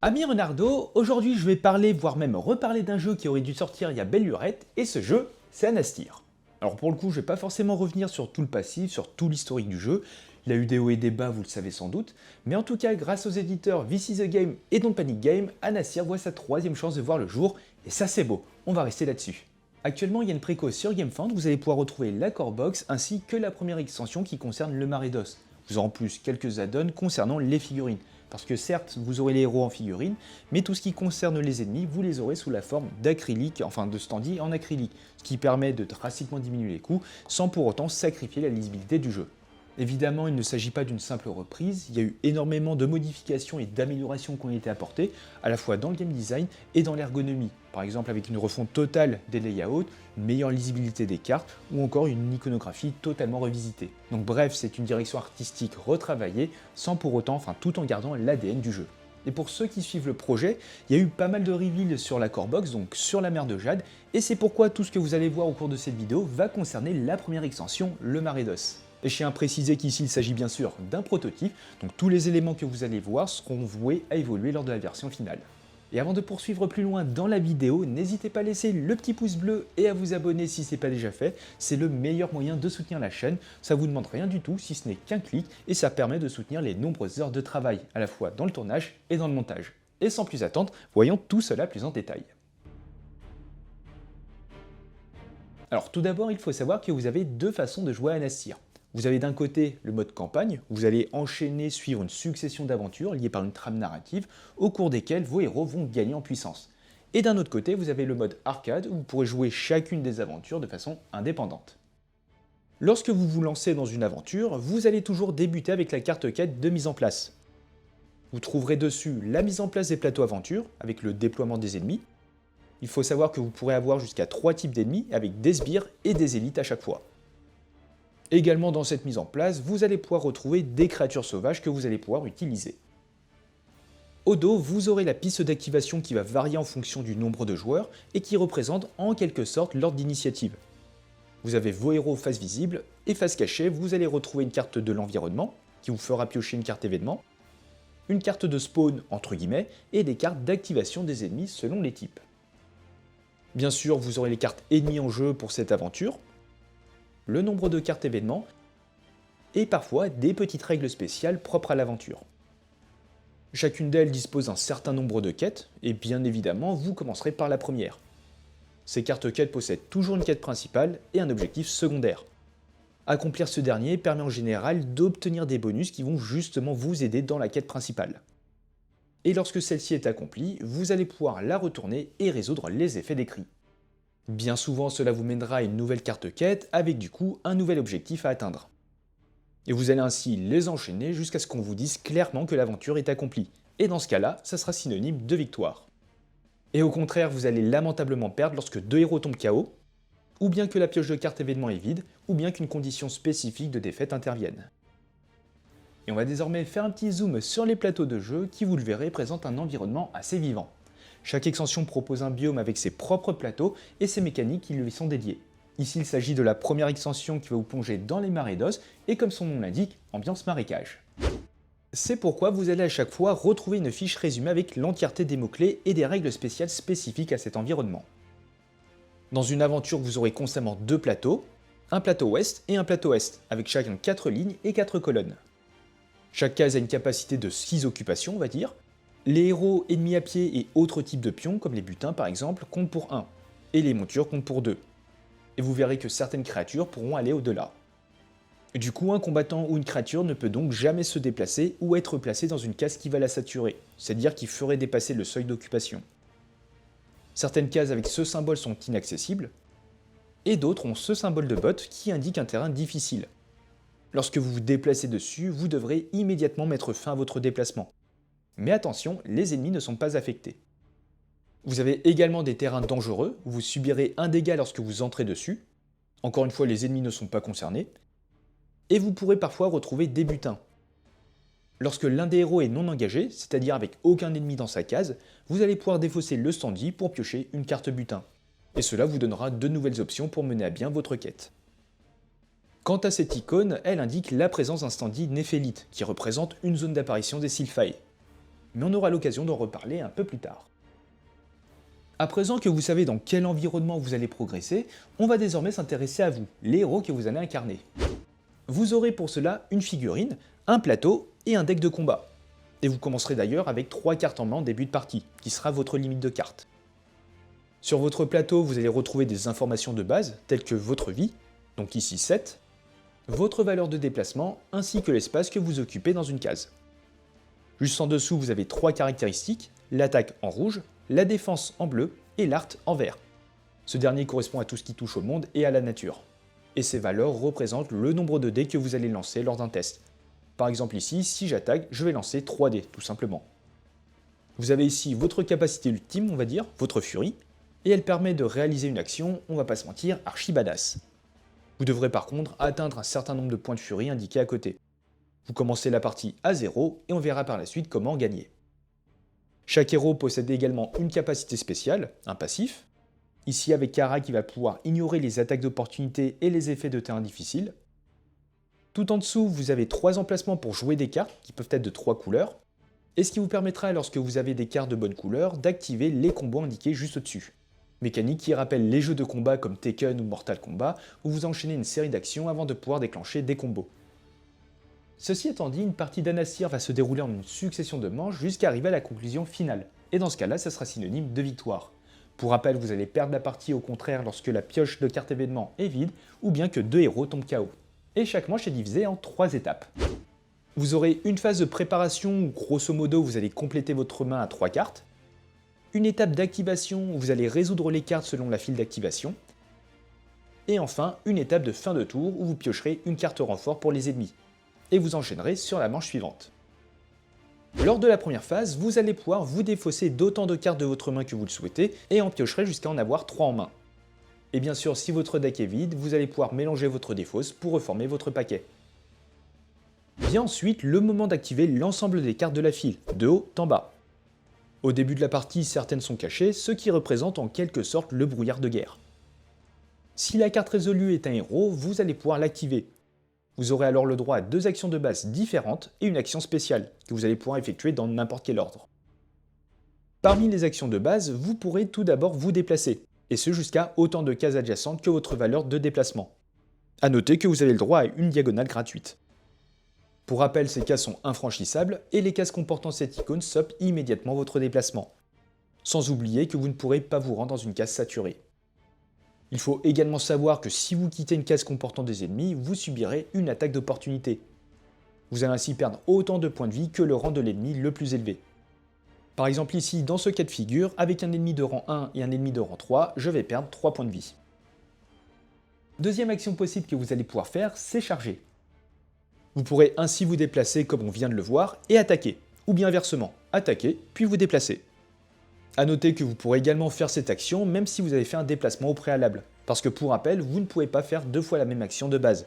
Ami Renardo, aujourd'hui je vais parler, voire même reparler d'un jeu qui aurait dû sortir il y a belle lurette, et ce jeu, c'est Anastir. Alors pour le coup, je vais pas forcément revenir sur tout le passif, sur tout l'historique du jeu, il a eu des hauts et des bas, vous le savez sans doute, mais en tout cas, grâce aux éditeurs This is a Game et Don't Panic Game, Anastir voit sa troisième chance de voir le jour, et ça c'est beau, on va rester là-dessus. Actuellement, il y a une préco sur GameFound, vous allez pouvoir retrouver la core box ainsi que la première extension qui concerne le Maredos. Vous aurez en plus quelques add-ons concernant les figurines. Parce que certes, vous aurez les héros en figurine, mais tout ce qui concerne les ennemis, vous les aurez sous la forme d'acrylique, enfin de standee en acrylique, ce qui permet de drastiquement diminuer les coûts, sans pour autant sacrifier la lisibilité du jeu. Évidemment, il ne s'agit pas d'une simple reprise, il y a eu énormément de modifications et d'améliorations qui ont été apportées, à la fois dans le game design et dans l'ergonomie, par exemple avec une refonte totale des layouts, une meilleure lisibilité des cartes, ou encore une iconographie totalement revisitée. Donc bref, c'est une direction artistique retravaillée, sans pour autant, enfin tout en gardant l'ADN du jeu. Et pour ceux qui suivent le projet, il y a eu pas mal de reveals sur la core box, donc sur la mer de Jade, et c'est pourquoi tout ce que vous allez voir au cours de cette vidéo va concerner la première extension, le Maredos. Et je tiens à préciser qu'ici il s'agit bien sûr d'un prototype, donc tous les éléments que vous allez voir seront voués à évoluer lors de la version finale. Et avant de poursuivre plus loin dans la vidéo, n'hésitez pas à laisser le petit pouce bleu et à vous abonner si ce n'est pas déjà fait, c'est le meilleur moyen de soutenir la chaîne, ça vous demande rien du tout si ce n'est qu'un clic et ça permet de soutenir les nombreuses heures de travail, à la fois dans le tournage et dans le montage. Et sans plus attendre, voyons tout cela plus en détail. Alors tout d'abord, il faut savoir que vous avez deux façons de jouer à Anastir. Vous avez d'un côté le mode campagne, où vous allez enchaîner, suivre une succession d'aventures liées par une trame narrative, au cours desquelles vos héros vont gagner en puissance. Et d'un autre côté, vous avez le mode arcade, où vous pourrez jouer chacune des aventures de façon indépendante. Lorsque vous vous lancez dans une aventure, vous allez toujours débuter avec la carte quête de mise en place. Vous trouverez dessus la mise en place des plateaux aventures, avec le déploiement des ennemis. Il faut savoir que vous pourrez avoir jusqu'à 3 types d'ennemis, avec des sbires et des élites à chaque fois. Également dans cette mise en place, vous allez pouvoir retrouver des créatures sauvages que vous allez pouvoir utiliser. Au dos, vous aurez la piste d'activation qui va varier en fonction du nombre de joueurs et qui représente en quelque sorte l'ordre d'initiative. Vous avez vos héros face visible et face cachée, vous allez retrouver une carte de l'environnement qui vous fera piocher une carte événement, une carte de spawn entre guillemets et des cartes d'activation des ennemis selon les types. Bien sûr, vous aurez les cartes ennemies en jeu pour cette aventure, le nombre de cartes événements, et parfois des petites règles spéciales propres à l'aventure. Chacune d'elles dispose d'un certain nombre de quêtes, et bien évidemment, vous commencerez par la première. Ces cartes quêtes possèdent toujours une quête principale et un objectif secondaire. Accomplir ce dernier permet en général d'obtenir des bonus qui vont justement vous aider dans la quête principale. Et lorsque celle-ci est accomplie, vous allez pouvoir la retourner et résoudre les effets décrits. Bien souvent, cela vous mènera à une nouvelle carte quête avec du coup un nouvel objectif à atteindre. Et vous allez ainsi les enchaîner jusqu'à ce qu'on vous dise clairement que l'aventure est accomplie. Et dans ce cas-là, ça sera synonyme de victoire. Et au contraire, vous allez lamentablement perdre lorsque deux héros tombent KO, ou bien que la pioche de carte événement est vide, ou bien qu'une condition spécifique de défaite intervienne. Et on va désormais faire un petit zoom sur les plateaux de jeu qui, vous le verrez, présentent un environnement assez vivant. Chaque extension propose un biome avec ses propres plateaux et ses mécaniques qui lui sont dédiées. Ici, il s'agit de la première extension qui va vous plonger dans les Maredos et comme son nom l'indique, ambiance marécage. C'est pourquoi vous allez à chaque fois retrouver une fiche résumée avec l'entièreté des mots-clés et des règles spéciales spécifiques à cet environnement. Dans une aventure, vous aurez constamment deux plateaux, un plateau ouest et un plateau est, avec chacun 4 lignes et 4 colonnes. Chaque case a une capacité de 6 occupations, on va dire. Les héros ennemis à pied et autres types de pions, comme les butins par exemple, comptent pour 1, et les montures comptent pour 2. Et vous verrez que certaines créatures pourront aller au-delà. Du coup, un combattant ou une créature ne peut donc jamais se déplacer ou être placé dans une case qui va la saturer, c'est-à-dire qui ferait dépasser le seuil d'occupation. Certaines cases avec ce symbole sont inaccessibles, et d'autres ont ce symbole de botte qui indique un terrain difficile. Lorsque vous vous déplacez dessus, vous devrez immédiatement mettre fin à votre déplacement. Mais attention, les ennemis ne sont pas affectés. Vous avez également des terrains dangereux, où vous subirez un dégât lorsque vous entrez dessus. Encore une fois, les ennemis ne sont pas concernés. Et vous pourrez parfois retrouver des butins. Lorsque l'un des héros est non engagé, c'est-à-dire avec aucun ennemi dans sa case, vous allez pouvoir défausser le standee pour piocher une carte butin. Et cela vous donnera de nouvelles options pour mener à bien votre quête. Quant à cette icône, elle indique la présence d'un standee néphélite, qui représente une zone d'apparition des Sylphae. mais on aura l'occasion d'en reparler un peu plus tard. À présent que vous savez dans quel environnement vous allez progresser, on va désormais s'intéresser à vous, les héros que vous allez incarner. Vous aurez pour cela une figurine, un plateau et un deck de combat. Et vous commencerez d'ailleurs avec 3 cartes en main en début de partie, qui sera votre limite de cartes. Sur votre plateau, vous allez retrouver des informations de base, telles que votre vie, donc ici 7, votre valeur de déplacement, ainsi que l'espace que vous occupez dans une case. Juste en dessous, vous avez 3 caractéristiques, l'attaque en rouge, la défense en bleu et l'art en vert. Ce dernier correspond à tout ce qui touche au monde et à la nature. Et ces valeurs représentent le nombre de dés que vous allez lancer lors d'un test. Par exemple ici, si j'attaque, je vais lancer 3 dés, tout simplement. Vous avez ici votre capacité ultime, on va dire, votre furie, et elle permet de réaliser une action, on va pas se mentir, archi badass. Vous devrez par contre atteindre un certain nombre de points de furie indiqués à côté. Vous commencez la partie à 0 et on verra par la suite comment gagner. Chaque héros possède également une capacité spéciale, un passif. Ici avec Kara qui va pouvoir ignorer les attaques d'opportunité et les effets de terrain difficiles. Tout en dessous, vous avez 3 emplacements pour jouer des cartes qui peuvent être de 3 couleurs. Et ce qui vous permettra, lorsque vous avez des cartes de bonne couleur, d'activer les combos indiqués juste au-dessus. Mécanique qui rappelle les jeux de combat comme Tekken ou Mortal Kombat, où vous enchaînez une série d'actions avant de pouvoir déclencher des combos. Ceci étant dit, une partie d'Anastyr va se dérouler en une succession de manches jusqu'à arriver à la conclusion finale, et dans ce cas-là, ça sera synonyme de victoire. Pour rappel, vous allez perdre la partie au contraire lorsque la pioche de carte événement est vide, ou bien que 2 héros tombent KO. Et chaque manche est divisée en 3 étapes. Vous aurez une phase de préparation où grosso modo vous allez compléter votre main à 3 cartes, une étape d'activation où vous allez résoudre les cartes selon la file d'activation, et enfin une étape de fin de tour où vous piocherez une carte renfort pour les ennemis, et vous enchaînerez sur la manche suivante. Lors de la première phase, vous allez pouvoir vous défausser d'autant de cartes de votre main que vous le souhaitez, et en piocherez jusqu'à en avoir 3 en main. Et bien sûr, si votre deck est vide, vous allez pouvoir mélanger votre défausse pour reformer votre paquet. Vient ensuite le moment d'activer l'ensemble des cartes de la file, de haut en bas. Au début de la partie, certaines sont cachées, ce qui représente en quelque sorte le brouillard de guerre. Si la carte résolue est un héros, vous allez pouvoir l'activer. Vous aurez alors le droit à 2 actions de base différentes et une action spéciale, que vous allez pouvoir effectuer dans n'importe quel ordre. Parmi les actions de base, vous pourrez tout d'abord vous déplacer, et ce jusqu'à autant de cases adjacentes que votre valeur de déplacement. A noter que vous avez le droit à une diagonale gratuite. Pour rappel, ces cases sont infranchissables, et les cases comportant cette icône stoppent immédiatement votre déplacement. Sans oublier que vous ne pourrez pas vous rendre dans une case saturée. Il faut également savoir que si vous quittez une case comportant des ennemis, vous subirez une attaque d'opportunité. Vous allez ainsi perdre autant de points de vie que le rang de l'ennemi le plus élevé. Par exemple ici, dans ce cas de figure, avec un ennemi de rang 1 et un ennemi de rang 3, je vais perdre 3 points de vie. Deuxième action possible que vous allez pouvoir faire, c'est charger. Vous pourrez ainsi vous déplacer comme on vient de le voir et attaquer, ou bien inversement, attaquer puis vous déplacer. A noter que vous pourrez également faire cette action même si vous avez fait un déplacement au préalable, parce que pour rappel, vous ne pouvez pas faire 2 fois la même action de base.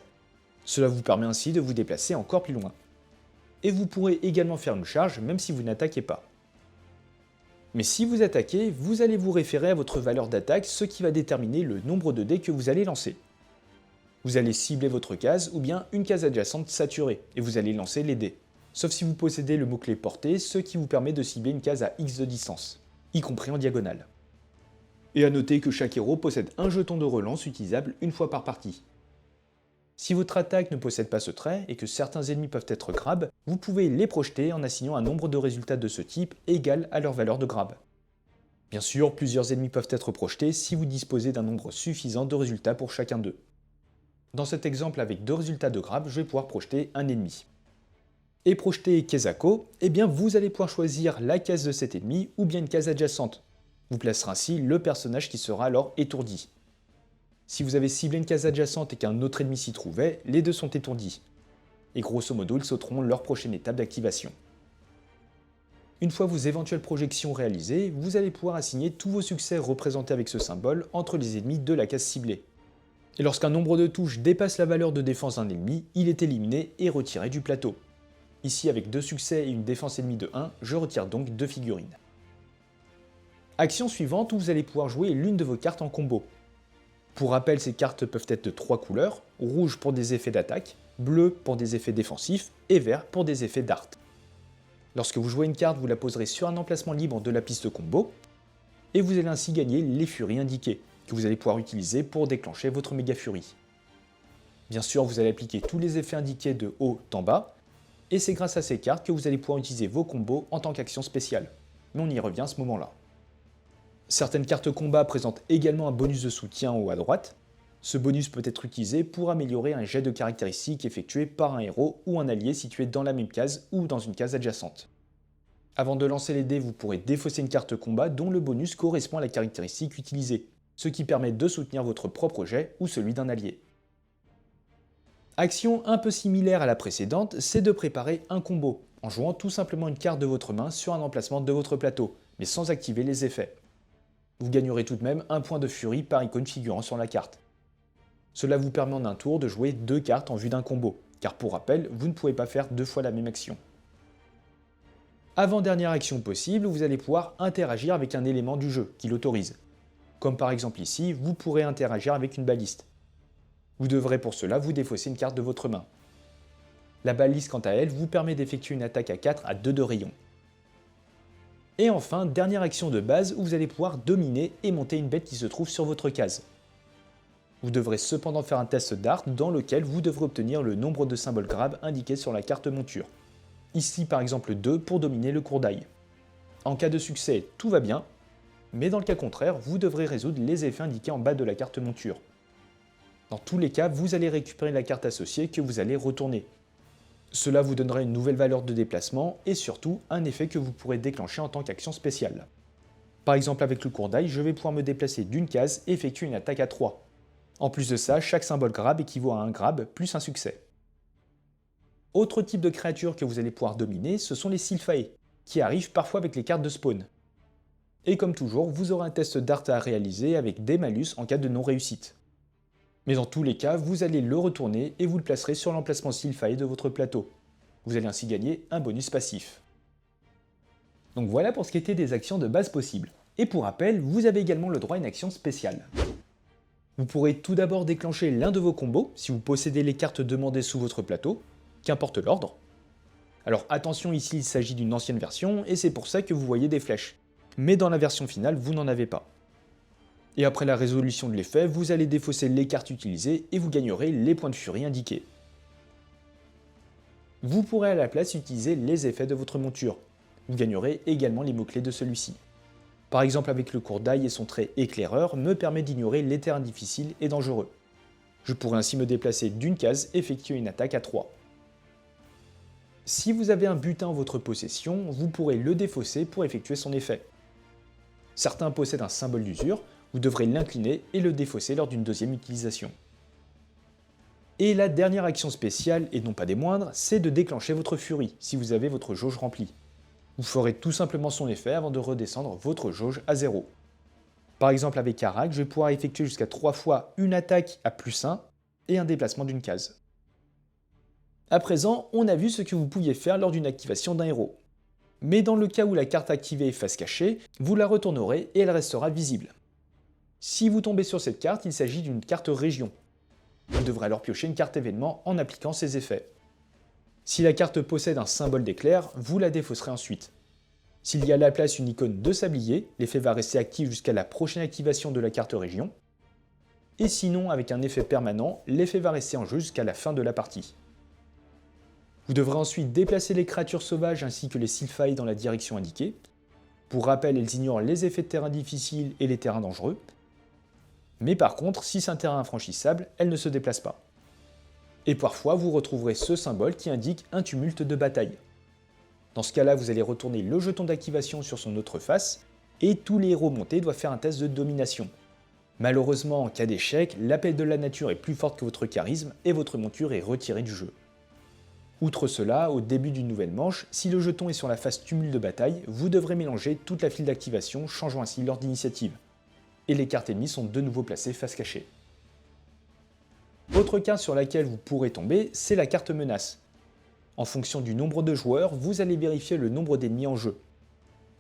Cela vous permet ainsi de vous déplacer encore plus loin. Et vous pourrez également faire une charge même si vous n'attaquez pas. Mais si vous attaquez, vous allez vous référer à votre valeur d'attaque, ce qui va déterminer le nombre de dés que vous allez lancer. Vous allez cibler votre case ou bien une case adjacente saturée, et vous allez lancer les dés. Sauf si vous possédez le mot-clé portée, ce qui vous permet de cibler une case à X de distance, y compris en diagonale. Et à noter que chaque héros possède un jeton de relance utilisable une fois par partie. Si votre attaque ne possède pas ce trait et que certains ennemis peuvent être grab, vous pouvez les projeter en assignant un nombre de résultats de ce type égal à leur valeur de grab. Bien sûr, plusieurs ennemis peuvent être projetés si vous disposez d'un nombre suffisant de résultats pour chacun d'eux. Dans cet exemple avec 2 résultats de grab, je vais pouvoir projeter un ennemi. Et projeter Kezako, eh bien vous allez pouvoir choisir la case de cet ennemi ou bien une case adjacente. Vous placerez ainsi le personnage qui sera alors étourdi. Si vous avez ciblé une case adjacente et qu'un autre ennemi s'y trouvait, les deux sont étourdis. Et grosso modo, ils sauteront leur prochaine étape d'activation. Une fois vos éventuelles projections réalisées, vous allez pouvoir assigner tous vos succès représentés avec ce symbole entre les ennemis de la case ciblée. Et lorsqu'un nombre de touches dépasse la valeur de défense d'un ennemi, il est éliminé et retiré du plateau. Ici, avec 2 succès et une défense ennemie de 1, je retire donc 2 figurines. Action suivante où vous allez pouvoir jouer l'une de vos cartes en combo. Pour rappel, ces cartes peuvent être de 3 couleurs, rouge pour des effets d'attaque, bleu pour des effets défensifs et vert pour des effets d'art. Lorsque vous jouez une carte, vous la poserez sur un emplacement libre de la piste combo, et vous allez ainsi gagner les furies indiquées, que vous allez pouvoir utiliser pour déclencher votre méga furie. Bien sûr, vous allez appliquer tous les effets indiqués de haut en bas, et c'est grâce à ces cartes que vous allez pouvoir utiliser vos combos en tant qu'action spéciale. Mais on y revient à ce moment-là. Certaines cartes combat présentent également un bonus de soutien en haut à droite. Ce bonus peut être utilisé pour améliorer un jet de caractéristiques effectué par un héros ou un allié situé dans la même case ou dans une case adjacente. Avant de lancer les dés, vous pourrez défausser une carte combat dont le bonus correspond à la caractéristique utilisée, ce qui permet de soutenir votre propre jet ou celui d'un allié. Action un peu similaire à la précédente, c'est de préparer un combo, en jouant tout simplement une carte de votre main sur un emplacement de votre plateau, mais sans activer les effets. Vous gagnerez tout de même un point de furie par icône figurant sur la carte. Cela vous permet en un tour de jouer 2 cartes en vue d'un combo, car pour rappel, vous ne pouvez pas faire 2 fois la même action. Avant-dernière action possible, vous allez pouvoir interagir avec un élément du jeu qui l'autorise. Comme par exemple ici, vous pourrez interagir avec une baliste. Vous devrez pour cela vous défausser une carte de votre main. La baliste quant à elle vous permet d'effectuer une attaque à 4 à 2 de rayon. Et enfin, dernière action de base où vous allez pouvoir dominer et monter une bête qui se trouve sur votre case. Vous devrez cependant faire un test d'art dans lequel vous devrez obtenir le nombre de symboles grab indiqués sur la carte monture. Ici par exemple 2 pour dominer le courdail. En cas de succès, tout va bien, mais dans le cas contraire, vous devrez résoudre les effets indiqués en bas de la carte monture. Dans tous les cas, vous allez récupérer la carte associée que vous allez retourner. Cela vous donnera une nouvelle valeur de déplacement et surtout un effet que vous pourrez déclencher en tant qu'action spéciale. Par exemple avec le courdail, je vais pouvoir me déplacer d'une case et effectuer une attaque à 3. En plus de ça, chaque symbole grab équivaut à un grab plus un succès. Autre type de créature que vous allez pouvoir dominer, ce sont les Sylphae, qui arrivent parfois avec les cartes de spawn. Et comme toujours, vous aurez un test d'art à réaliser avec des malus en cas de non-réussite. Mais dans tous les cas, vous allez le retourner et vous le placerez sur l'emplacement Sylphae de votre plateau. Vous allez ainsi gagner un bonus passif. Donc voilà pour ce qui était des actions de base possibles. Et pour rappel, vous avez également le droit à une action spéciale. Vous pourrez tout d'abord déclencher l'un de vos combos si vous possédez les cartes demandées sous votre plateau, qu'importe l'ordre. Alors attention, ici il s'agit d'une ancienne version et c'est pour ça que vous voyez des flèches. Mais dans la version finale, vous n'en avez pas. Et après la résolution de l'effet, vous allez défausser les cartes utilisées et vous gagnerez les points de furie indiqués. Vous pourrez à la place utiliser les effets de votre monture. Vous gagnerez également les mots-clés de celui-ci. Par exemple avec le courdail et son trait éclaireur me permet d'ignorer les terrains difficiles et dangereux. Je pourrais ainsi me déplacer d'une case et effectuer une attaque à 3. Si vous avez un butin en votre possession, vous pourrez le défausser pour effectuer son effet. Certains possèdent un symbole d'usure, vous devrez l'incliner et le défausser lors d'une deuxième utilisation. Et la dernière action spéciale, et non pas des moindres, c'est de déclencher votre furie si vous avez votre jauge remplie. Vous ferez tout simplement son effet avant de redescendre votre jauge à 0. Par exemple avec Karak, je vais pouvoir effectuer jusqu'à 3 fois une attaque à +1 et un déplacement d'une case. À présent, on a vu ce que vous pouviez faire lors d'une activation d'un héros. Mais dans le cas où la carte activée est face cachée, vous la retournerez et elle restera visible. Si vous tombez sur cette carte, il s'agit d'une carte région. Vous devrez alors piocher une carte événement en appliquant ses effets. Si la carte possède un symbole d'éclair, vous la défausserez ensuite. S'il y a à la place une icône de sablier, l'effet va rester actif jusqu'à la prochaine activation de la carte région. Et sinon, avec un effet permanent, l'effet va rester en jeu jusqu'à la fin de la partie. Vous devrez ensuite déplacer les créatures sauvages ainsi que les Sylphae dans la direction indiquée. Pour rappel, elles ignorent les effets de terrain difficiles et les terrains dangereux. Mais par contre, si c'est un terrain infranchissable, elles ne se déplacent pas. Et parfois, vous retrouverez ce symbole qui indique un tumulte de bataille. Dans ce cas-là, vous allez retourner le jeton d'activation sur son autre face, et tous les héros montés doivent faire un test de domination. Malheureusement, en cas d'échec, l'appel de la nature est plus forte que votre charisme, et votre monture est retirée du jeu. Outre cela, au début d'une nouvelle manche, si le jeton est sur la phase tumulte de bataille, vous devrez mélanger toute la file d'activation, changeant ainsi l'ordre d'initiative. Et les cartes ennemies sont de nouveau placées face cachée. Autre carte sur laquelle vous pourrez tomber, c'est la carte menace. En fonction du nombre de joueurs, vous allez vérifier le nombre d'ennemis en jeu.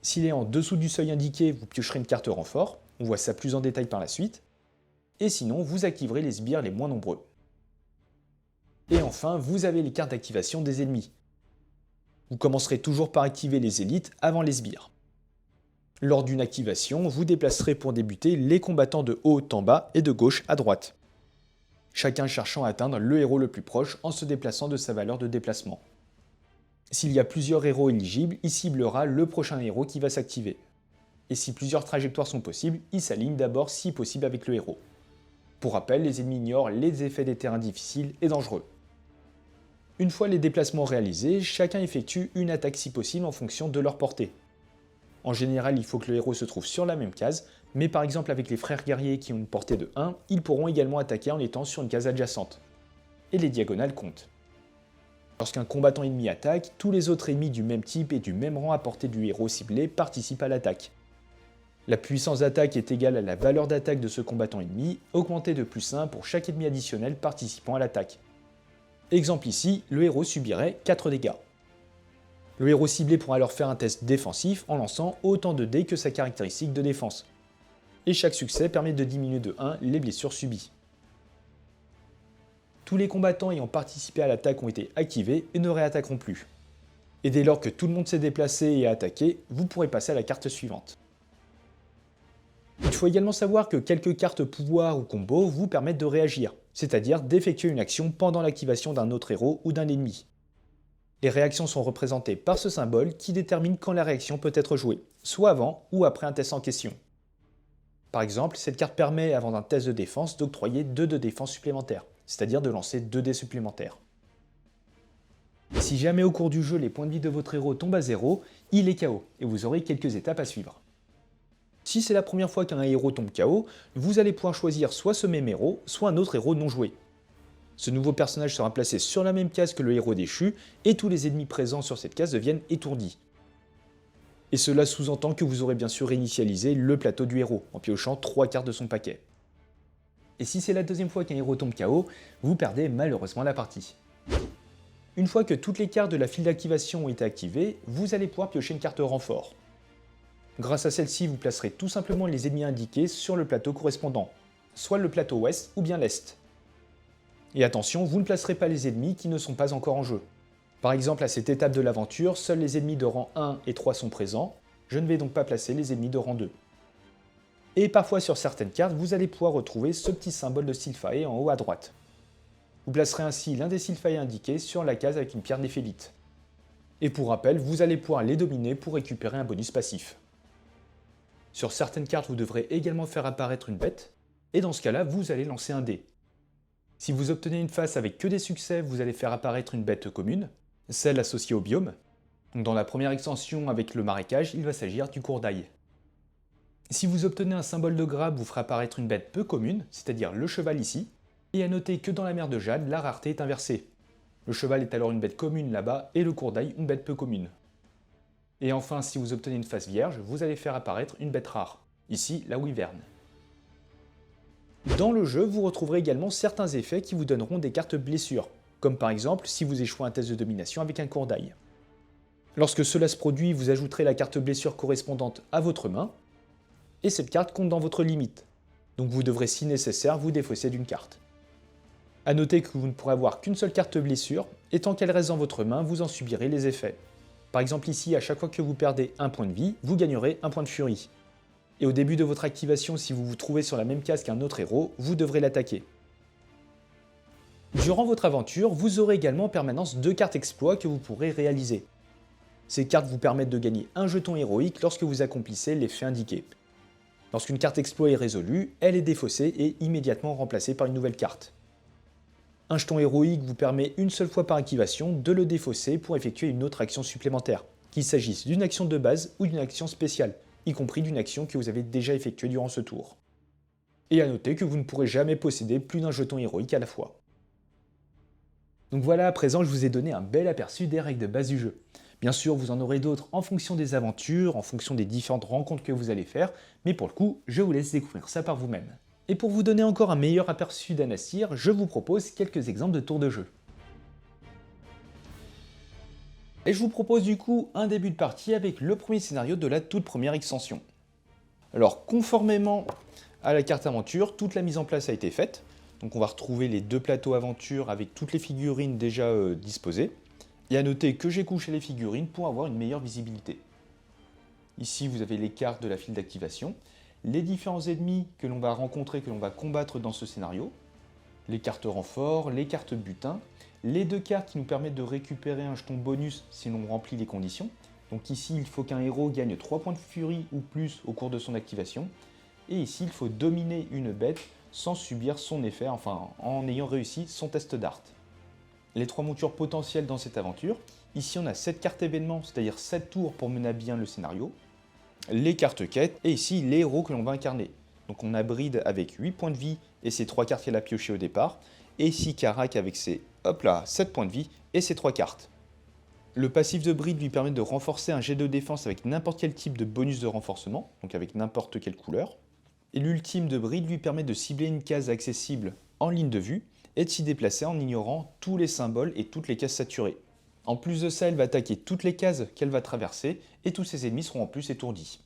S'il est en dessous du seuil indiqué, vous piocherez une carte renfort, on voit ça plus en détail par la suite. Et sinon, vous activerez les sbires les moins nombreux. Et enfin, vous avez les cartes d'activation des ennemis. Vous commencerez toujours par activer les élites avant les sbires. Lors d'une activation, vous déplacerez pour débuter les combattants de haut en bas et de gauche à droite, chacun cherchant à atteindre le héros le plus proche en se déplaçant de sa valeur de déplacement. S'il y a plusieurs héros éligibles, il ciblera le prochain héros qui va s'activer. Et si plusieurs trajectoires sont possibles, il s'aligne d'abord si possible avec le héros. Pour rappel, les ennemis ignorent les effets des terrains difficiles et dangereux. Une fois les déplacements réalisés, chacun effectue une attaque si possible en fonction de leur portée. En général, il faut que le héros se trouve sur la même case, mais par exemple avec les frères guerriers qui ont une portée de 1, ils pourront également attaquer en étant sur une case adjacente. Et les diagonales comptent. Lorsqu'un combattant ennemi attaque, tous les autres ennemis du même type et du même rang à portée du héros ciblé participent à l'attaque. La puissance d'attaque est égale à la valeur d'attaque de ce combattant ennemi, augmentée de +1 pour chaque ennemi additionnel participant à l'attaque. Exemple ici, le héros subirait 4 dégâts. Le héros ciblé pourra alors faire un test défensif en lançant autant de dés que sa caractéristique de défense. Et chaque succès permet de diminuer de 1 les blessures subies. Tous les combattants ayant participé à l'attaque ont été activés et ne réattaqueront plus. Et dès lors que tout le monde s'est déplacé et a attaqué, vous pourrez passer à la carte suivante. Il faut également savoir que quelques cartes pouvoir ou combo vous permettent de réagir, c'est-à-dire d'effectuer une action pendant l'activation d'un autre héros ou d'un ennemi. Les réactions sont représentées par ce symbole qui détermine quand la réaction peut être jouée, soit avant ou après un test en question. Par exemple, cette carte permet, avant un test de défense, d'octroyer 2 de défense supplémentaires, c'est-à-dire de lancer 2 dés supplémentaires. Si jamais au cours du jeu les points de vie de votre héros tombent à 0, il est KO et vous aurez quelques étapes à suivre. Si c'est la première fois qu'un héros tombe KO, vous allez pouvoir choisir soit ce même héros, soit un autre héros non joué. Ce nouveau personnage sera placé sur la même case que le héros déchu, et tous les ennemis présents sur cette case deviennent étourdis. Et cela sous-entend que vous aurez bien sûr réinitialisé le plateau du héros, en piochant 3 cartes de son paquet. Et si c'est la deuxième fois qu'un héros tombe KO, vous perdez malheureusement la partie. Une fois que toutes les cartes de la file d'activation ont été activées, vous allez pouvoir piocher une carte renfort. Grâce à celle-ci, vous placerez tout simplement les ennemis indiqués sur le plateau correspondant, soit le plateau ouest ou bien l'est. Et attention, vous ne placerez pas les ennemis qui ne sont pas encore en jeu. Par exemple, à cette étape de l'aventure, seuls les ennemis de rang 1 et 3 sont présents, je ne vais donc pas placer les ennemis de rang 2. Et parfois sur certaines cartes, vous allez pouvoir retrouver ce petit symbole de Sylphae en haut à droite. Vous placerez ainsi l'un des Sylphae indiqués sur la case avec une pierre d'éphélite. Et pour rappel, vous allez pouvoir les dominer pour récupérer un bonus passif. Sur certaines cartes, vous devrez également faire apparaître une bête, et dans ce cas-là, vous allez lancer un dé. Si vous obtenez une face avec que des succès, vous allez faire apparaître une bête commune, celle associée au biome. Donc dans la première extension avec le marécage, il va s'agir du courdail. Si vous obtenez un symbole de grab, vous ferez apparaître une bête peu commune, c'est-à-dire le cheval ici, et à noter que dans la mer de Jade, la rareté est inversée. Le cheval est alors une bête commune là-bas, et le courdail une bête peu commune. Et enfin, si vous obtenez une face vierge, vous allez faire apparaître une bête rare, ici la wyvern. Dans le jeu, vous retrouverez également certains effets qui vous donneront des cartes blessures, comme par exemple si vous échouez un test de domination avec un courdail. Lorsque cela se produit, vous ajouterez la carte blessure correspondante à votre main, et cette carte compte dans votre limite, donc vous devrez si nécessaire vous défausser d'une carte. A noter que vous ne pourrez avoir qu'une seule carte blessure, et tant qu'elle reste dans votre main, vous en subirez les effets. Par exemple ici, à chaque fois que vous perdez un point de vie, vous gagnerez un point de furie. Et au début de votre activation, si vous vous trouvez sur la même case qu'un autre héros, vous devrez l'attaquer. Durant votre aventure, vous aurez également en permanence 2 cartes exploits que vous pourrez réaliser. Ces cartes vous permettent de gagner un jeton héroïque lorsque vous accomplissez l'effet indiqué. Lorsqu'une carte exploit est résolue, elle est défaussée et immédiatement remplacée par une nouvelle carte. Un jeton héroïque vous permet une seule fois par activation de le défausser pour effectuer une autre action supplémentaire, qu'il s'agisse d'une action de base ou d'une action spéciale, y compris d'une action que vous avez déjà effectuée durant ce tour. Et à noter que vous ne pourrez jamais posséder plus d'un jeton héroïque à la fois. Donc voilà, à présent je vous ai donné un bel aperçu des règles de base du jeu. Bien sûr, vous en aurez d'autres en fonction des aventures, en fonction des différentes rencontres que vous allez faire, mais pour le coup, je vous laisse découvrir ça par vous-même. Et pour vous donner encore un meilleur aperçu d'Anastyr, je vous propose quelques exemples de tours de jeu. Et je vous propose du coup un début de partie avec le premier scénario de la toute première extension. Alors, conformément à la carte aventure, toute la mise en place a été faite. Donc on va retrouver les 2 plateaux aventure avec toutes les figurines déjà disposées, Et à noter que j'ai couché les figurines pour avoir une meilleure visibilité. Ici, vous avez les cartes de la file d'activation, les différents ennemis que l'on va rencontrer, que l'on va combattre dans ce scénario, les cartes renforts, les cartes butin, les 2 cartes qui nous permettent de récupérer un jeton bonus si l'on remplit les conditions. Donc ici, il faut qu'un héros gagne 3 points de furie ou plus au cours de son activation. Et ici, il faut dominer une bête sans subir son effet, enfin en ayant réussi son test d'art. Les 3 montures potentielles dans cette aventure. Ici, on a 7 cartes événements, c'est-à-dire 7 tours pour mener à bien le scénario. Les cartes quêtes, et ici, les héros que l'on va incarner. Donc on a Bride avec 8 points de vie et ses 3 cartes qu'elle a piochées au départ. Et ici, Karak avec ses, 7 points de vie et ses 3 cartes. Le passif de Bride lui permet de renforcer un jet de défense avec n'importe quel type de bonus de renforcement, donc avec n'importe quelle couleur. Et l'ultime de Bride lui permet de cibler une case accessible en ligne de vue et de s'y déplacer en ignorant tous les symboles et toutes les cases saturées. En plus de ça, elle va attaquer toutes les cases qu'elle va traverser et tous ses ennemis seront en plus étourdis.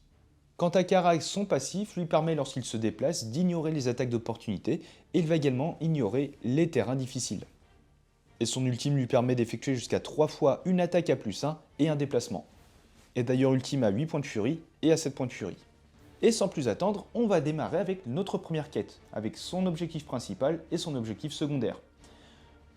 Quant à Karak, son passif lui permet lorsqu'il se déplace d'ignorer les attaques d'opportunité et il va également ignorer les terrains difficiles. Et son ultime lui permet d'effectuer jusqu'à 3 fois une attaque à +1 et un déplacement. Et d'ailleurs ultime à 8 points de furie et à 7 points de furie. Et sans plus attendre, on va démarrer avec notre première quête, avec son objectif principal et son objectif secondaire.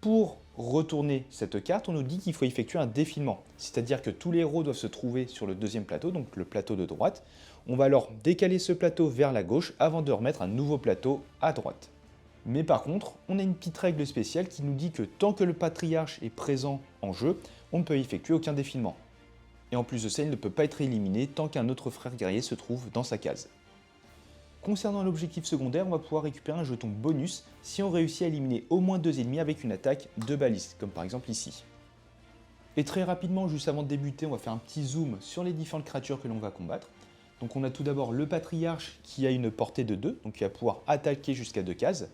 Pour retourner cette carte, on nous dit qu'il faut effectuer un défilement, c'est-à-dire que tous les héros doivent se trouver sur le deuxième plateau, donc le plateau de droite. On va alors décaler ce plateau vers la gauche avant de remettre un nouveau plateau à droite. Mais par contre, on a une petite règle spéciale qui nous dit que tant que le patriarche est présent en jeu, on ne peut effectuer aucun défilement. Et en plus de ça, il ne peut pas être éliminé tant qu'un autre frère guerrier se trouve dans sa case. Concernant l'objectif secondaire, on va pouvoir récupérer un jeton bonus si on réussit à éliminer au moins 2 ennemis avec une attaque de baliste, comme par exemple ici. Et très rapidement, juste avant de débuter, on va faire un petit zoom sur les différentes créatures que l'on va combattre. Donc on a tout d'abord le patriarche qui a une portée de 2, donc il va pouvoir attaquer jusqu'à 2 cases.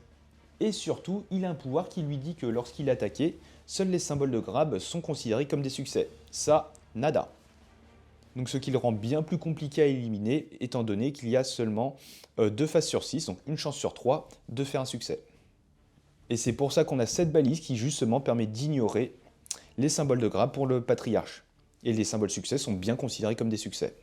Et surtout, il a un pouvoir qui lui dit que lorsqu'il est attaqué, seuls les symboles de grab sont considérés comme des succès. Ça, nada. Donc ce qui le rend bien plus compliqué à éliminer, étant donné qu'il y a seulement 2 phases sur 6, donc une chance sur 3, de faire un succès. Et c'est pour ça qu'on a cette balise qui justement permet d'ignorer les symboles de grab pour le patriarche. Et les symboles succès sont bien considérés comme des succès.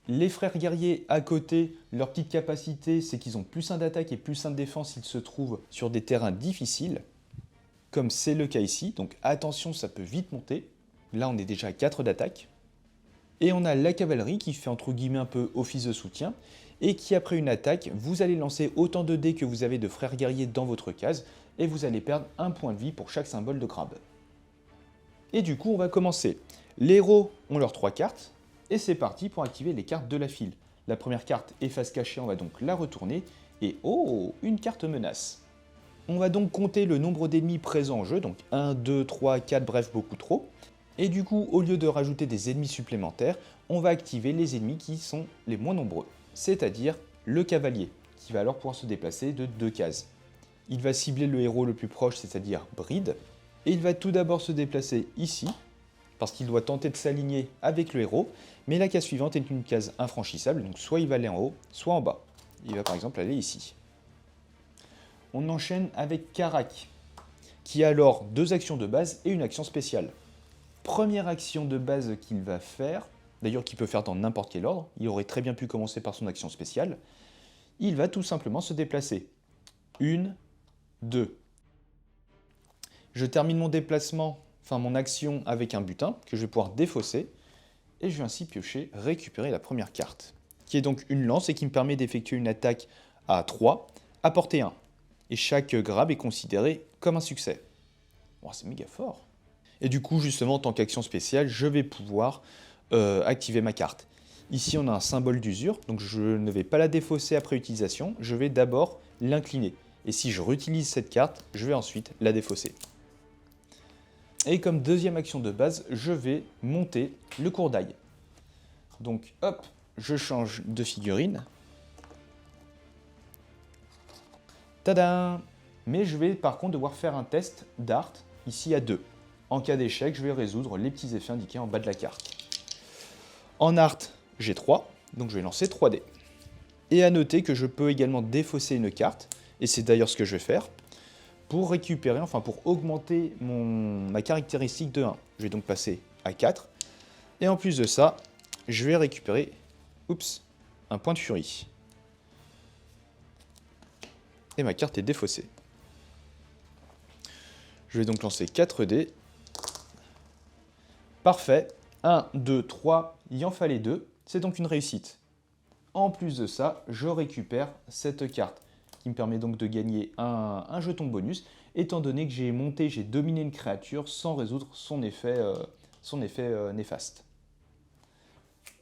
Les frères guerriers à côté, leur petite capacité, c'est qu'ils ont plus 1 d'attaque et plus 1 de défense s'ils se trouvent sur des terrains difficiles, comme c'est le cas ici, donc attention, ça peut vite monter. Là, on est déjà à 4 d'attaque. Et on a la cavalerie qui fait entre guillemets un peu office de soutien, et qui après une attaque, vous allez lancer autant de dés que vous avez de frères guerriers dans votre case, et vous allez perdre 1 point de vie pour chaque symbole de grab. Et du coup, on va commencer. Les héros ont leurs 3 cartes, et c'est parti pour activer les cartes de la file. La première carte est face cachée, on va donc la retourner, et oh, une carte menace. On va donc compter le nombre d'ennemis présents en jeu, donc 1, 2, 3, 4, bref, beaucoup trop. Et du coup, au lieu de rajouter des ennemis supplémentaires, on va activer les ennemis qui sont les moins nombreux, c'est-à-dire le cavalier, qui va alors pouvoir se déplacer de 2 cases. Il va cibler le héros le plus proche, c'est-à-dire Bride, et il va tout d'abord se déplacer ici, parce qu'il doit tenter de s'aligner avec le héros, mais la case suivante est une case infranchissable, donc soit il va aller en haut, soit en bas. Il va par exemple aller ici. On enchaîne avec Karak, qui a alors 2 actions de base et une action spéciale. Première action de base qu'il va faire, d'ailleurs qu'il peut faire dans n'importe quel ordre, il aurait très bien pu commencer par son action spéciale, il va tout simplement se déplacer. 1, 2. Je termine mon déplacement, enfin mon action avec un butin que je vais pouvoir défausser, et je vais ainsi piocher, récupérer la première carte, qui est donc une lance et qui me permet d'effectuer une attaque à 3, à portée 1. Et chaque grab est considéré comme un succès. Wow, c'est méga fort. Et du coup, justement, en tant qu'action spéciale, je vais pouvoir activer ma carte. Ici, on a un symbole d'usure, donc je ne vais pas la défausser après utilisation, je vais d'abord l'incliner. Et si je réutilise cette carte, je vais ensuite la défausser. Et comme deuxième action de base, je vais monter le courdail. Donc hop, je change de figurine. Tadam! Mais je vais par contre devoir faire un test d'art, ici à 2. En cas d'échec, je vais résoudre les petits effets indiqués en bas de la carte. En art, j'ai 3, donc je vais lancer 3 dés. Et à noter que je peux également défausser une carte, et c'est d'ailleurs ce que je vais faire. Pour récupérer, enfin pour augmenter ma caractéristique de 1, je vais donc passer à 4. Et en plus de ça, je vais récupérer un point de furie. Et ma carte est défaussée. Je vais donc lancer 4 dés. Parfait. 1, 2, 3, il en fallait 2. C'est donc une réussite. En plus de ça, je récupère cette carte qui me permet donc de gagner un jeton bonus, étant donné que j'ai dominé une créature sans résoudre son effet néfaste.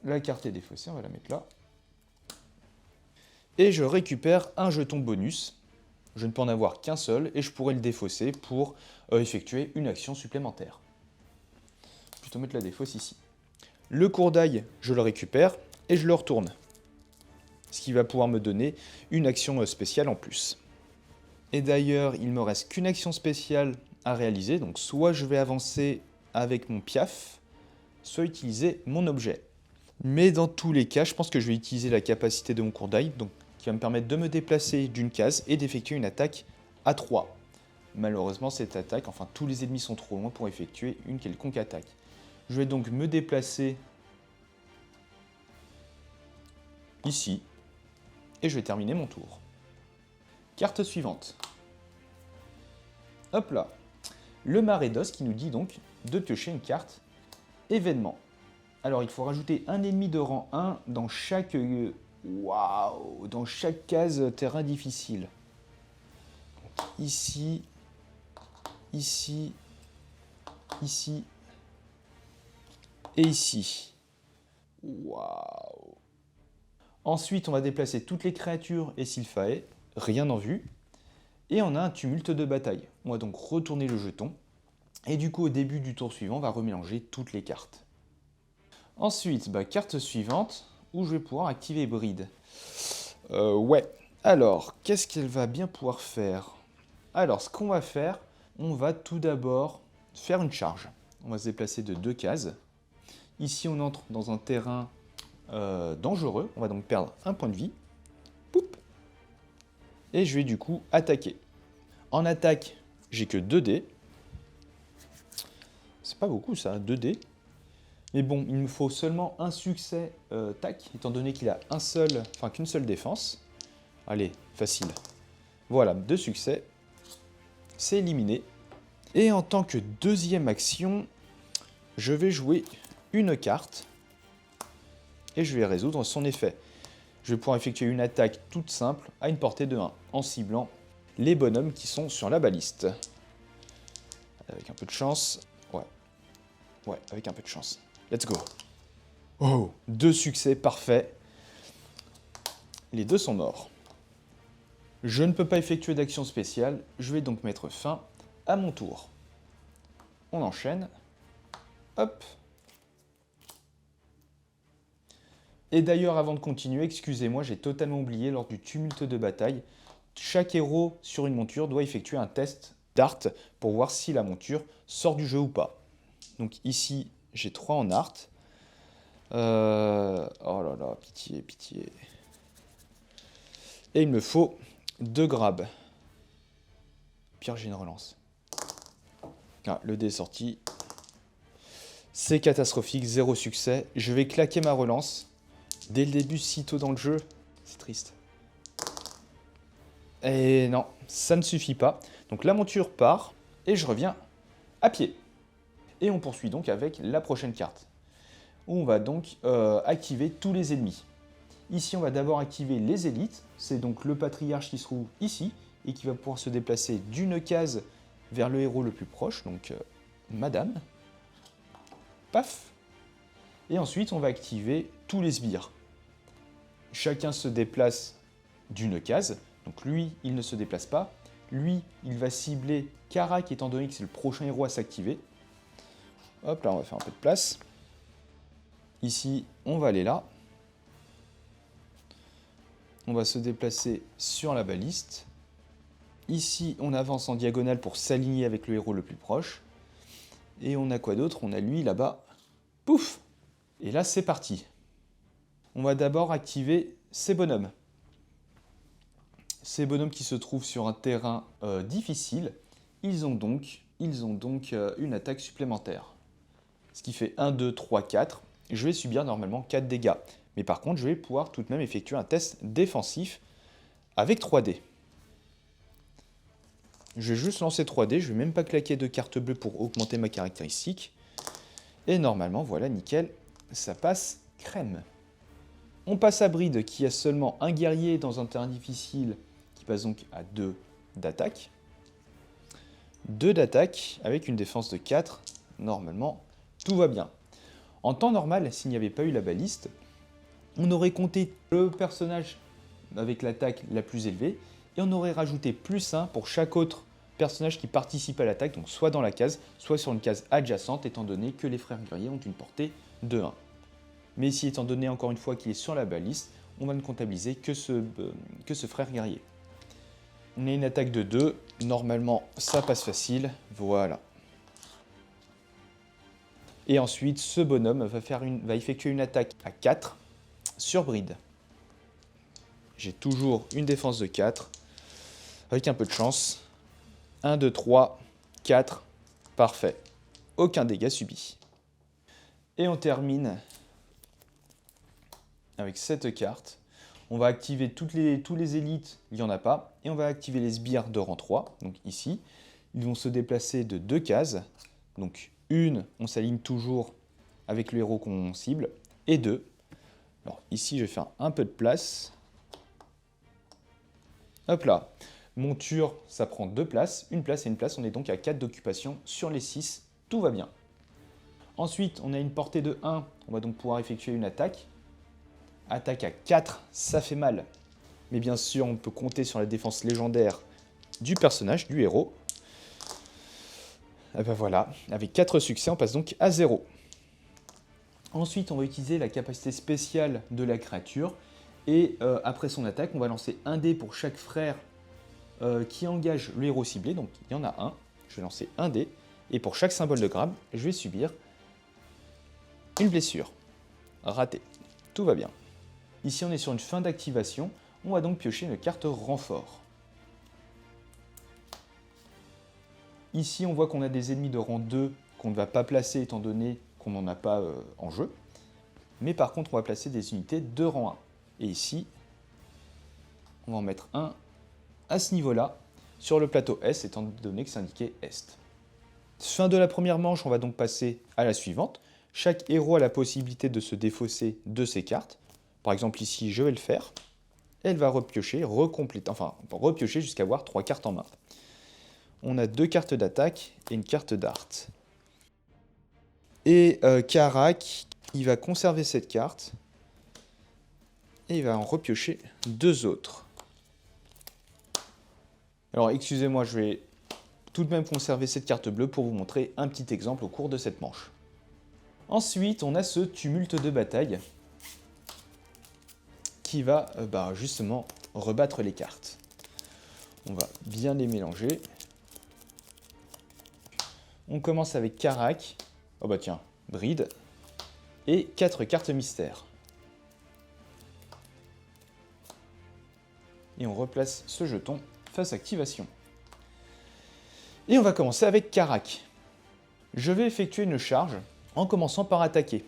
La carte est défaussée, on va la mettre là. Et je récupère un jeton bonus. Je ne peux en avoir qu'un seul et je pourrais le défausser pour effectuer une action supplémentaire. Plutôt mettre la défausse ici. Le cours d'ail, je le récupère et je le retourne. Ce qui va pouvoir me donner une action spéciale en plus. Et d'ailleurs, il ne me reste qu'une action spéciale à réaliser. Donc soit je vais avancer avec mon piaf, soit utiliser mon objet. Mais dans tous les cas, je pense que je vais utiliser la capacité de mon cours d'ail, donc qui va me permettre de me déplacer d'une case et d'effectuer une attaque à 3. Malheureusement, cette attaque, enfin tous les ennemis sont trop loin pour effectuer une quelconque attaque. Je vais donc me déplacer ici et je vais terminer mon tour. Carte suivante. Hop là. Le Marais d'Os qui nous dit donc de piocher une carte événement. Alors il faut rajouter un ennemi de rang 1 dans chaque dans chaque case terrain difficile. Donc, ici, ici, ici et ici. Waouh. Ensuite, on va déplacer toutes les créatures et Sylphae, rien en vue. Et on a un tumulte de bataille. On va donc retourner le jeton. Et du coup, au début du tour suivant, on va remélanger toutes les cartes. Ensuite, carte suivante, où je vais pouvoir activer Bride. Ouais. Alors, qu'est-ce qu'elle va bien pouvoir faire? Alors, ce qu'on va faire, on va tout d'abord faire une charge. On va se déplacer de 2 cases. Ici, on entre dans un terrain dangereux. On va donc perdre un point de vie. Poup. Et je vais du coup attaquer. En attaque, j'ai que 2 dés. C'est pas beaucoup ça, 2 dés. Mais bon, il me faut seulement un succès tac, étant donné qu'il a qu'une seule défense. Allez, facile. Voilà, 2 succès. C'est éliminé. Et en tant que deuxième action, je vais jouer une carte. Et je vais résoudre son effet. Je vais pouvoir effectuer une attaque toute simple à une portée de 1, en ciblant les bonhommes qui sont sur la baliste. Avec un peu de chance. Ouais, avec un peu de chance. Let's go. Oh, 2 succès, parfait. Les 2 sont morts. Je ne peux pas effectuer d'action spéciale, je vais donc mettre fin à mon tour. On enchaîne. Hop. Et d'ailleurs, avant de continuer, excusez-moi, j'ai totalement oublié, lors du tumulte de bataille, chaque héros sur une monture doit effectuer un test d'art pour voir si la monture sort du jeu ou pas. Donc ici, j'ai 3 en art. Oh là là, pitié, pitié. Et il me faut 2 grabs. Pire, j'ai une relance. Ah, le dé est sorti. C'est catastrophique, 0 succès. Je vais claquer ma relance. Dès le début, si tôt dans le jeu. C'est triste. Et non, ça ne suffit pas. Donc la monture part et je reviens à pied. Et on poursuit donc avec la prochaine carte. On va donc activer tous les ennemis. Ici, on va d'abord activer les élites. C'est donc le patriarche qui se trouve ici et qui va pouvoir se déplacer d'une case vers le héros le plus proche, donc Madame. Paf. Et ensuite, on va activer tous les sbires. Chacun se déplace d'une case. Donc lui, il ne se déplace pas. Lui, il va cibler Karak, étant donné que c'est le prochain héros à s'activer. Hop, là, on va faire un peu de place. Ici, on va aller là. On va se déplacer sur la baliste. Ici, on avance en diagonale pour s'aligner avec le héros le plus proche. Et on a quoi d'autre? On a lui là-bas. Pouf! Et là, c'est parti. On va d'abord activer ces bonhommes. Ces bonhommes qui se trouvent sur un terrain difficile, ils ont donc une attaque supplémentaire. Ce qui fait 1, 2, 3, 4. Je vais subir normalement 4 dégâts. Mais par contre, je vais pouvoir tout de même effectuer un test défensif avec 3D. Je vais juste lancer 3D, je ne vais même pas claquer de carte bleue pour augmenter ma caractéristique. Et normalement, voilà, nickel, ça passe crème. On passe à Bride qui a seulement un guerrier dans un terrain difficile qui passe donc à 2 d'attaque. 2 d'attaque avec une défense de 4. Normalement, tout va bien. En temps normal, s'il n'y avait pas eu la baliste, on aurait compté le personnage avec l'attaque la plus élevée et on aurait rajouté +1 pour chaque autre personnage qui participe à l'attaque, donc soit dans la case, soit sur une case adjacente, étant donné que les frères guerriers ont une portée de 1. Mais ici, étant donné encore une fois qu'il est sur la baliste, on va ne comptabiliser que ce frère guerrier. On a une attaque de 2, normalement ça passe facile, voilà. Et ensuite, ce bonhomme va effectuer une attaque à 4 sur Bride. J'ai toujours une défense de 4, avec un peu de chance. 1, 2, 3, 4, parfait. Aucun dégât subi. Et on termine avec cette carte. On va activer tous les élites, il n'y en a pas. Et on va activer les sbires de rang 3, donc ici. Ils vont se déplacer de 2 cases. Donc une, on s'aligne toujours avec le héros qu'on cible. Et 2. Alors ici, je vais faire un peu de place. Hop là. Monture, ça prend 2 places. Une place et une place. On est donc à 4 d'occupation sur les 6. Tout va bien. Ensuite, on a une portée de 1. On va donc pouvoir effectuer une attaque. Attaque à 4, ça fait mal. Mais bien sûr, on peut compter sur la défense légendaire du personnage, du héros. Et ben voilà, avec 4 succès, on passe donc à 0. Ensuite, on va utiliser la capacité spéciale de la créature. Et après son attaque, on va lancer un dé pour chaque frère qui engage le héros ciblé. Donc il y en a un. Je vais lancer un dé. Et pour chaque symbole de grab, je vais subir une blessure. Raté. Tout va bien. Ici, on est sur une fin d'activation. On va donc piocher une carte renfort. Ici, on voit qu'on a des ennemis de rang 2 qu'on ne va pas placer étant donné qu'on n'en a pas en jeu. Mais par contre, on va placer des unités de rang 1. Et ici, on va en mettre un à ce niveau-là, sur le plateau Est, étant donné que c'est indiqué Est. Fin de la première manche, on va donc passer à la suivante. Chaque héros a la possibilité de se défausser de ses cartes. Par exemple, ici, je vais le faire. Elle va repiocher, repiocher jusqu'à avoir 3 cartes en main. On a 2 cartes d'attaque et une carte d'art. Et Karak, il va conserver cette carte. Et il va en repiocher 2 autres. Alors, excusez-moi, je vais tout de même conserver cette carte bleue pour vous montrer un petit exemple au cours de cette manche. Ensuite, on a ce tumulte de bataille qui va justement rebattre les cartes. On va bien les mélanger. On commence avec Karak, oh bah tiens, Bride, et 4 cartes mystères. Et on replace ce jeton face activation. Et on va commencer avec Karak. Je vais effectuer une charge en commençant par attaquer.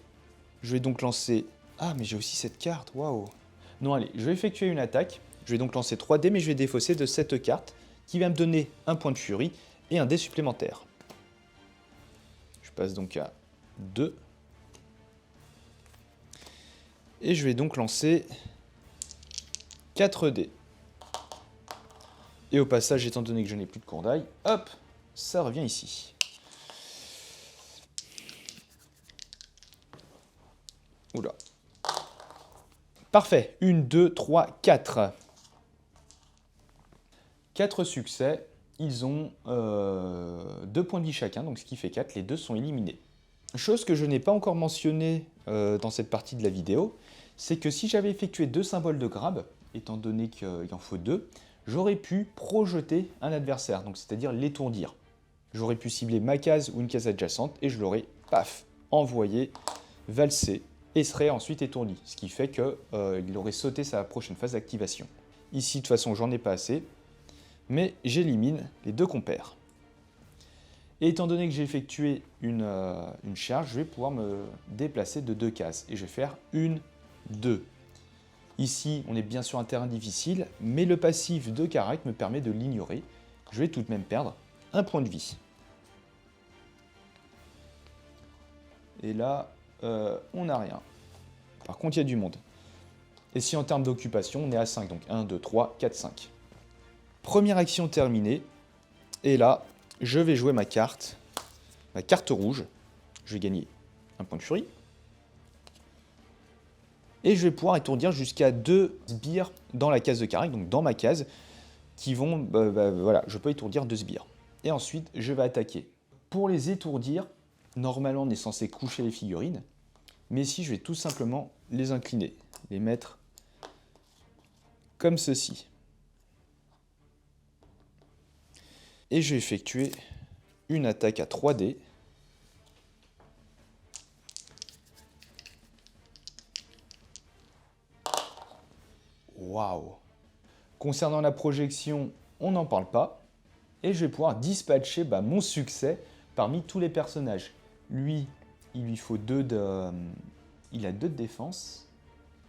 Je vais donc lancer... Ah, mais j'ai aussi cette carte, waouh. Non, allez, je vais effectuer une attaque. Je vais donc lancer 3 dés, mais je vais défausser de cette carte qui va me donner un point de furie et un dé supplémentaire. Je passe donc à 2. Et je vais donc lancer 4 dés. Et au passage, étant donné que je n'ai plus de cordaille, hop, ça revient ici. Oula. Parfait. 1, 2, 3, 4. 4 succès. Ils ont 2 points de vie chacun, donc ce qui fait 4. Les 2 sont éliminés. Chose que je n'ai pas encore mentionnée dans cette partie de la vidéo, c'est que si j'avais effectué 2 symboles de grab, étant donné qu'il en faut 2, j'aurais pu projeter un adversaire, donc c'est-à-dire l'étourdir. J'aurais pu cibler ma case ou une case adjacente et je l'aurais, paf, envoyé, valsé et serait ensuite étourdi, ce qui fait qu'il aurait sauté sa prochaine phase d'activation. Ici, de toute façon, j'en ai pas assez. Mais j'élimine les 2 compères. Et étant donné que j'ai effectué une charge, je vais pouvoir me déplacer de 2 cases. Et je vais faire 1, 2. Ici, on est bien sur un terrain difficile, mais le passif de Karak me permet de l'ignorer. Je vais tout de même perdre un point de vie. Et là, on n'a rien. Par contre, il y a du monde. Et si en termes d'occupation, on est à 5, donc 1, 2, 3, 4, 5. Première action terminée. Et là, je vais jouer ma carte rouge. Je vais gagner un point de furie. Et je vais pouvoir étourdir jusqu'à 2 sbires dans la case de Karak, donc dans ma case, qui vont... voilà, je peux étourdir 2 sbires. Et ensuite, je vais attaquer. Pour les étourdir, normalement, on est censé coucher les figurines. Mais ici, je vais tout simplement les incliner, les mettre comme ceci. Et je vais effectuer une attaque à 3D. Waouh! Concernant la projection, on n'en parle pas. Et je vais pouvoir dispatcher mon succès parmi tous les personnages. Lui, il lui faut 2 de... il a 2 de défense.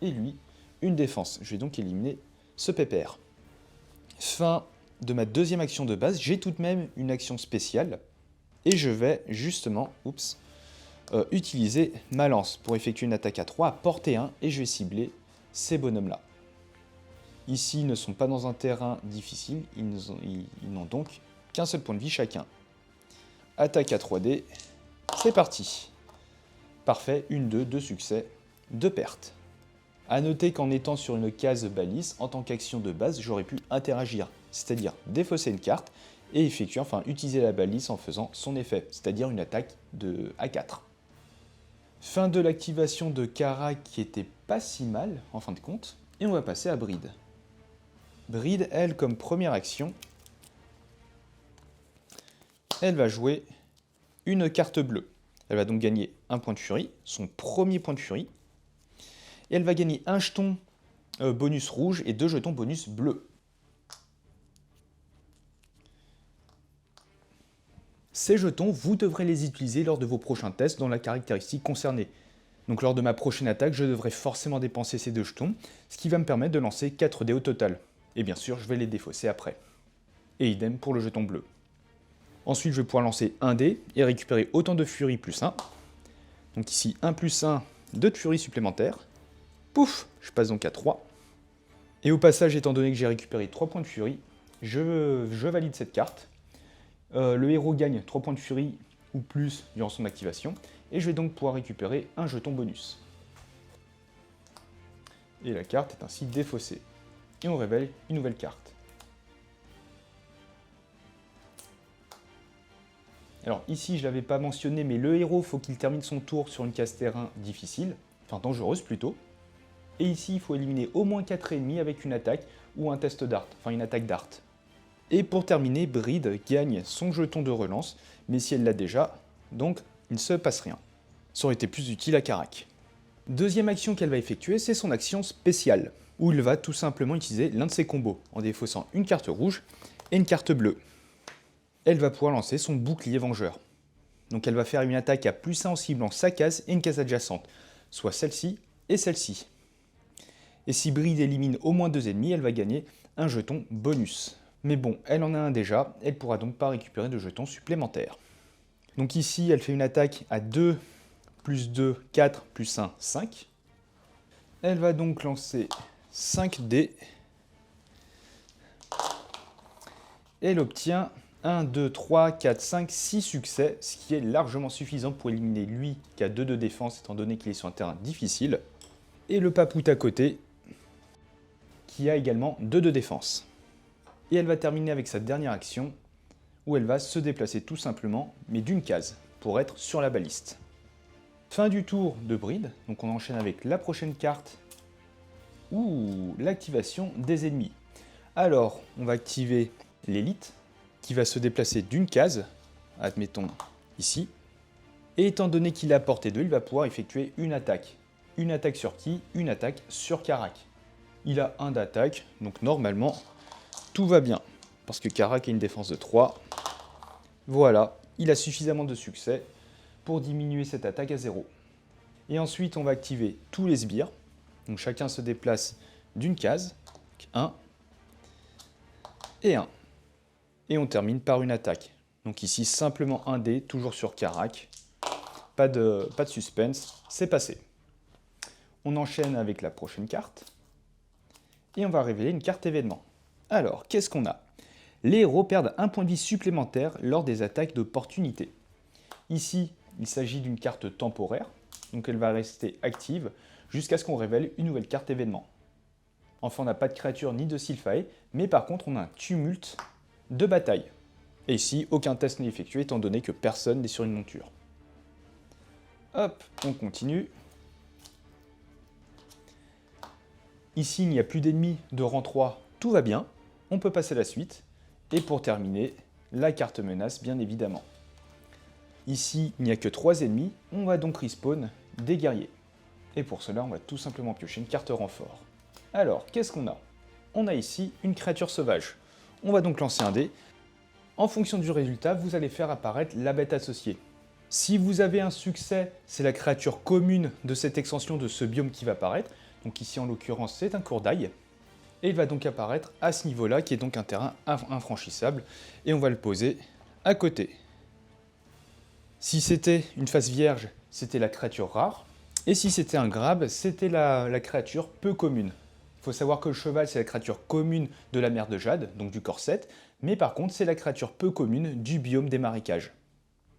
Et lui, une défense. Je vais donc éliminer ce pépère. Fin de ma deuxième action de base. J'ai tout de même une action spéciale. Et je vais justement utiliser ma lance pour effectuer une attaque à 3 à portée 1. Et je vais cibler ces bonhommes-là. Ici, ils ne sont pas dans un terrain difficile. Ils n'ont donc qu'un seul point de vie chacun. Attaque à 3D. C'est parti. Parfait, 1, 2, 2 succès, 2 pertes. A noter qu'en étant sur une case balise, en tant qu'action de base, j'aurais pu interagir, c'est-à-dire défausser une carte et utiliser la balise en faisant son effet, c'est-à-dire une attaque de A4. Fin de l'activation de Karak qui était pas si mal, en fin de compte, et on va passer à Bride. Bride, elle, comme première action, elle va jouer une carte bleue. Elle va donc gagner un point de furie, son premier point de furie. Et elle va gagner un jeton bonus rouge et 2 jetons bonus bleus. Ces jetons, vous devrez les utiliser lors de vos prochains tests dans la caractéristique concernée. Donc lors de ma prochaine attaque, je devrai forcément dépenser ces 2 jetons, ce qui va me permettre de lancer 4 dés au total. Et bien sûr, je vais les défausser après. Et idem pour le jeton bleu. Ensuite, je vais pouvoir lancer un dé et récupérer autant de furie plus 1. Donc ici, 1 plus 1, 2 de furie supplémentaires. Pouf, je passe donc à 3. Et au passage, étant donné que j'ai récupéré 3 points de furie, je valide cette carte. Le héros gagne 3 points de furie ou plus durant son activation. Et je vais donc pouvoir récupérer un jeton bonus. Et la carte est ainsi défaussée. Et on révèle une nouvelle carte. Alors ici, je ne l'avais pas mentionné, mais le héros, faut qu'il termine son tour sur une case terrain difficile, enfin dangereuse plutôt. Et ici, il faut éliminer au moins 4 ennemis avec une attaque ou un test d'art, enfin une attaque d'art. Et pour terminer, Bride gagne son jeton de relance, mais si elle l'a déjà, donc il ne se passe rien. Ça aurait été plus utile à Karak. Deuxième action qu'elle va effectuer, c'est son action spéciale, où il va tout simplement utiliser l'un de ses combos, en défaussant une carte rouge et une carte bleue. Elle va pouvoir lancer son bouclier vengeur. Donc elle va faire une attaque à plus 1 en ciblant sa case et une case adjacente, soit celle-ci et celle-ci. Et si Bride élimine au moins 2 ennemis, elle va gagner un jeton bonus. Mais bon, elle en a un déjà, elle pourra donc pas récupérer de jetons supplémentaires. Donc ici, elle fait une attaque à 2, plus 2, 4, plus 1, 5. Elle va donc lancer 5 dés. Elle obtient 1, 2, 3, 4, 5, 6 succès, ce qui est largement suffisant pour éliminer lui qui a 2 de défense étant donné qu'il est sur un terrain difficile. Et le papout à côté qui a également 2 de défense. Et elle va terminer avec sa dernière action où elle va se déplacer tout simplement, mais d'une case, pour être sur la baliste. Fin du tour de Bride, donc on enchaîne avec la prochaine carte, ou l'activation des ennemis. Alors, on va activer l'élite, qui va se déplacer d'une case, admettons ici, et étant donné qu'il est à portée 2, il va pouvoir effectuer une attaque. Une attaque sur qui? Une attaque sur Karak. il a 1 d'attaque, donc normalement, tout va bien. Parce que Karak a une défense de 3. Voilà, il a suffisamment de succès pour diminuer cette attaque à 0. Et ensuite, on va activer tous les sbires. Donc chacun se déplace d'une case. 1 et 1. Et on termine par une attaque. Donc ici, simplement un dé, toujours sur Karak. Pas de suspense, c'est passé. On enchaîne avec la prochaine carte. Et on va révéler une carte événement. Alors, qu'est-ce qu'on a? Les héros perdent un point de vie supplémentaire lors des attaques d'opportunité. Ici, il s'agit d'une carte temporaire, donc elle va rester active jusqu'à ce qu'on révèle une nouvelle carte événement. Enfin, on n'a pas de créature ni de Sylphae, mais par contre, on a un tumulte de bataille. Et ici, aucun test n'est effectué étant donné que personne n'est sur une monture. Hop, on continue. Ici, il n'y a plus d'ennemis de rang 3, tout va bien. On peut passer à la suite. Et pour terminer, la carte menace, bien évidemment. Ici, il n'y a que 3 ennemis, on va donc respawn des guerriers. Et pour cela, on va tout simplement piocher une carte renfort. Alors, qu'est-ce qu'on a? On a ici une créature sauvage. On va donc lancer un dé. En fonction du résultat, vous allez faire apparaître la bête associée. Si vous avez un succès, c'est la créature commune de cette extension de ce biome qui va apparaître. Donc ici, en l'occurrence, c'est un Kourdaï. Et il va donc apparaître à ce niveau-là, qui est donc un terrain infranchissable. Et on va le poser à côté. Si c'était une face vierge, c'était la créature rare. Et si c'était un grab, c'était la créature peu commune. Il faut savoir que le cheval, c'est la créature commune de la mer de Jade, donc du corps 7. Mais par contre, c'est la créature peu commune du biome des marécages.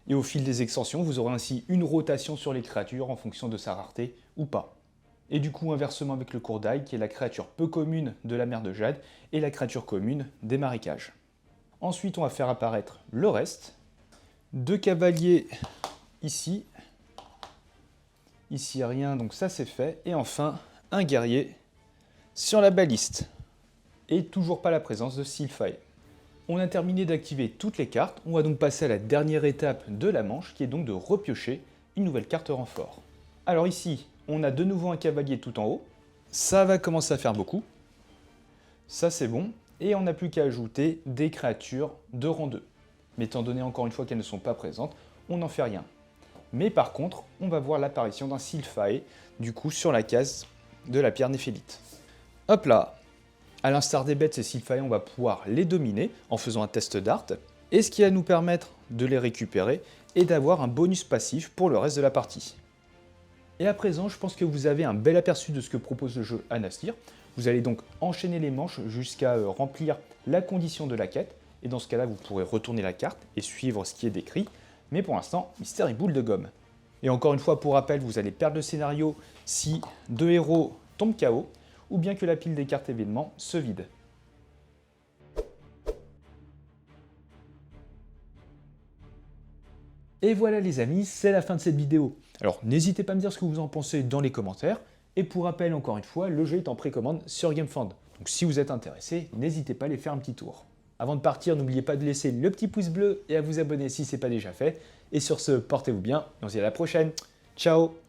Et au fil des extensions, vous aurez ainsi une rotation sur les créatures en fonction de sa rareté ou pas. Et du coup, inversement avec le Kourdaï, qui est la créature peu commune de la mer de Jade, et la créature commune des marécages. Ensuite, on va faire apparaître le reste. 2 cavaliers ici. Ici, rien, donc ça c'est fait. Et enfin, un guerrier sur la baliste. Et toujours pas la présence de Sylphae. On a terminé d'activer toutes les cartes, on va donc passer à la dernière étape de la manche, qui est donc de repiocher une nouvelle carte renfort. Alors ici, on a de nouveau un cavalier tout en haut, ça va commencer à faire beaucoup, ça c'est bon, et on n'a plus qu'à ajouter des créatures de rang 2. Mais étant donné encore une fois qu'elles ne sont pas présentes, on n'en fait rien. Mais par contre, on va voir l'apparition d'un Sylphae, du coup sur la case de la pierre néphélite. Hop là! À l'instar des bêtes, ces Sylphae, on va pouvoir les dominer en faisant un test d'art, et ce qui va nous permettre de les récupérer et d'avoir un bonus passif pour le reste de la partie. Et à présent, je pense que vous avez un bel aperçu de ce que propose le jeu Anastir. Vous allez donc enchaîner les manches jusqu'à remplir la condition de la quête, et dans ce cas-là, vous pourrez retourner la carte et suivre ce qui est décrit, mais pour l'instant, mystère et boule de gomme. Et encore une fois, pour rappel, vous allez perdre le scénario si 2 héros tombent KO, ou bien que la pile des cartes événements se vide. Et voilà les amis, c'est la fin de cette vidéo. Alors n'hésitez pas à me dire ce que vous en pensez dans les commentaires. Et pour rappel, encore une fois, le jeu est en précommande sur GameFound. Donc si vous êtes intéressé, n'hésitez pas à aller faire un petit tour. Avant de partir, n'oubliez pas de laisser le petit pouce bleu et à vous abonner si ce n'est pas déjà fait. Et sur ce, portez-vous bien et on se dit à la prochaine. Ciao!